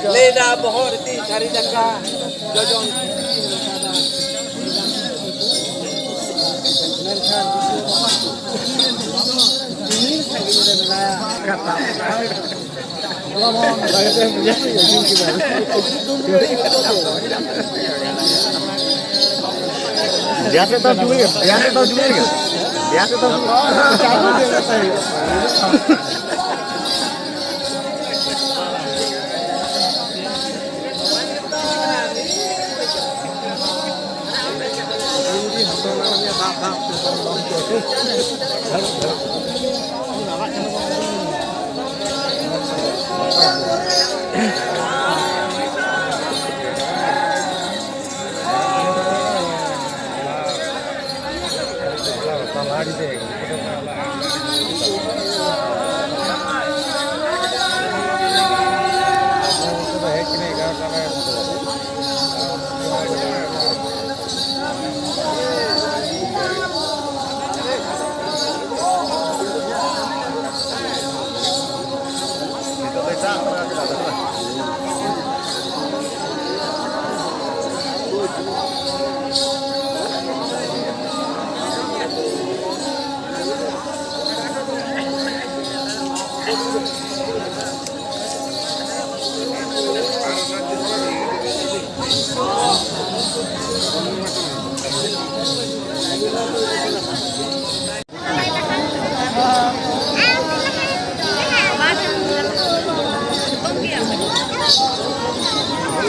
Leda bohor di cari jaka jojon biasa tahu juga biasa tahu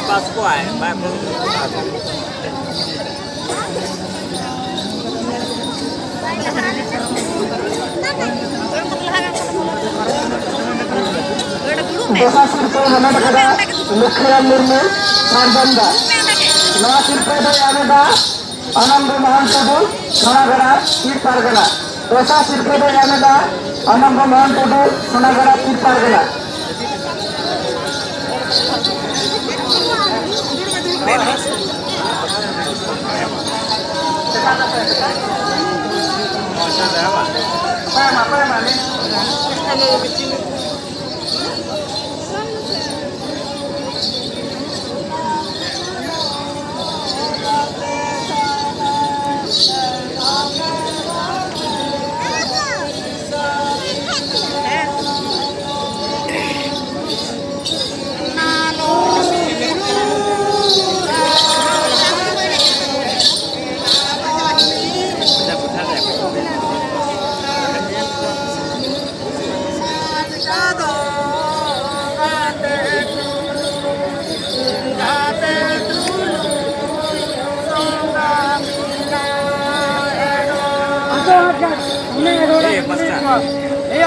pas kuai, baik. Desa Sirpol Hanadagada, Lukhiran Murmu, Sarbanda, Nawa Sirpol Yanada, Anandu Mahantudu, Sonagara, Tirpargala. Desa Sirpol Yanada, Anandu Mahantudu, Sonagara, Tirpargala. Apa yang mana?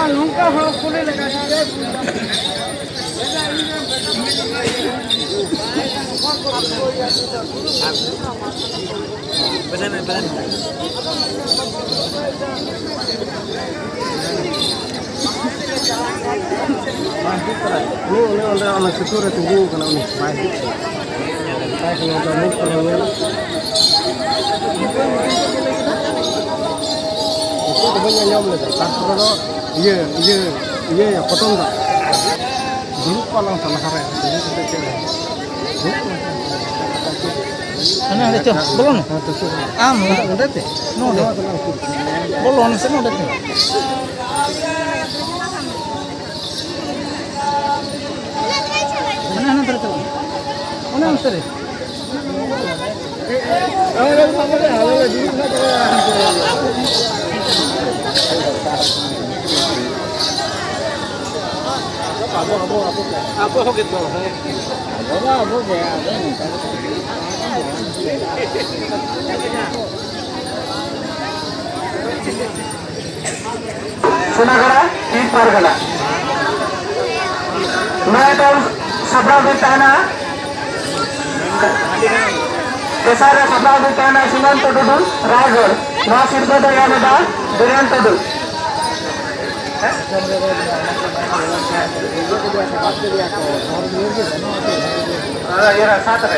nunca Ini orang situ tunggu kena ini baik. Baik kalau ini kalau itu banyak nyom lagi. Tapi iya ya potong tak. Dulu kalau salah hari ini kita cek. Ano ada tu? Belum. Udah tu. No deh. Belum sana udah tu. Mana nanti tu? Mana nanti? Apa gitu? Sunagara Eid Pargana. Naikal Sabra Tanah. Kesara Sabra Tanah Sinan Tududu Ragar. Nasir Pada Yanada Durian Tudu. Ya, satu.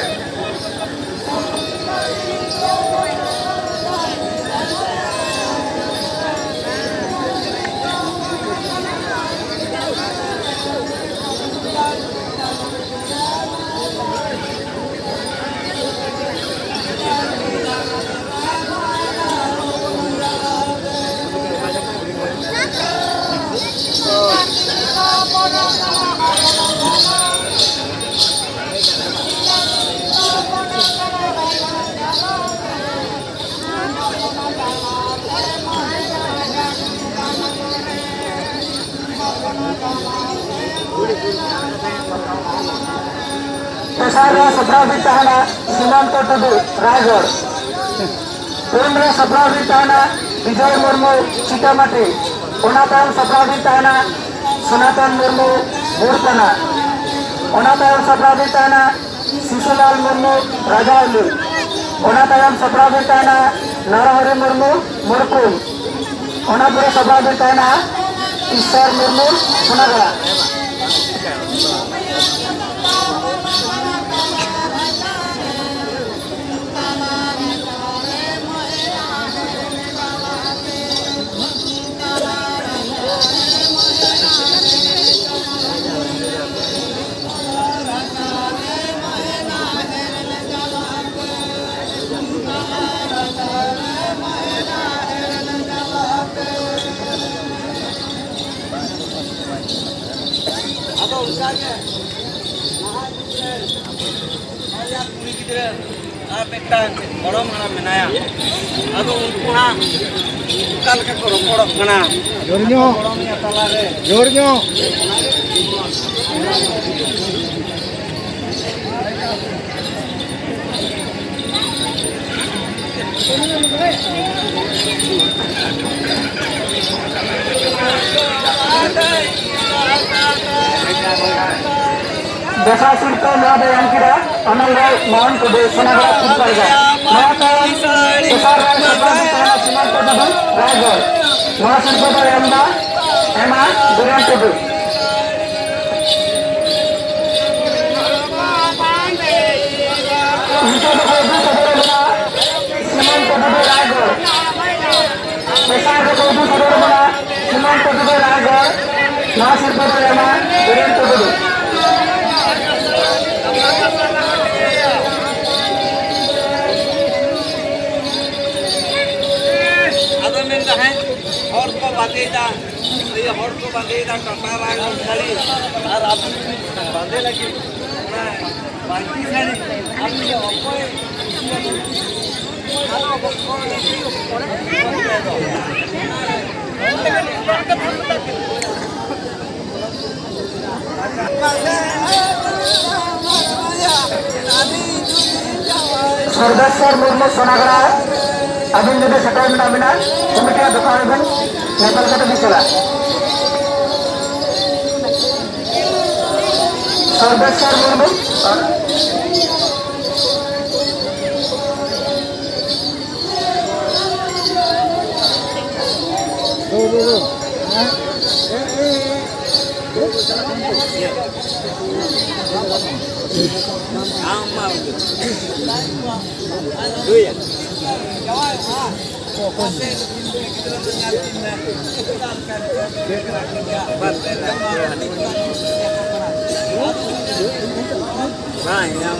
Kesara Sabra Tanah Sinan Tudu Ragar. Purna Sabra Tanah Vijay Murmu Citamati. Onatan Sabra Tanah Sunatan Murmu Burkana. Onatan Sabra Tanah Sisulal Murmu Rajauli. Onatan Sabra Tanah Narahari Murmu Murkul. Onapura Sabra Tanah Isar Murmu Sunagara. बड़ा माना मनाया अब उनको ना कल के करो बड़ा खाना Jornyo, तला रे Jornyo. Desa Sirto Nada yang kira Ananggal Mount Kudu Sunagara Purparga. Maka Kesara Sabra Tanah Sinan Tudu Ragar. Nasir Pada Yanda Emma Durian Tudu. Untuk Kudu Saudara Sinan Tudu Ragar. Kesara Kudu Saudara Sinan Tudu Ragar. Nasir Pada Yanda Durian Tudu. और को बांधेगा तो ये hot को बांधेगा टटारा साड़ी और आप बांधे लगी बाकी साड़ी आपने Sardasar Murmu Sonagara Abin jadi sekarang namina Kemudian depan Abin Nepal kata bicara Sardasar Murmu Amal. Tu ya. Nah, yang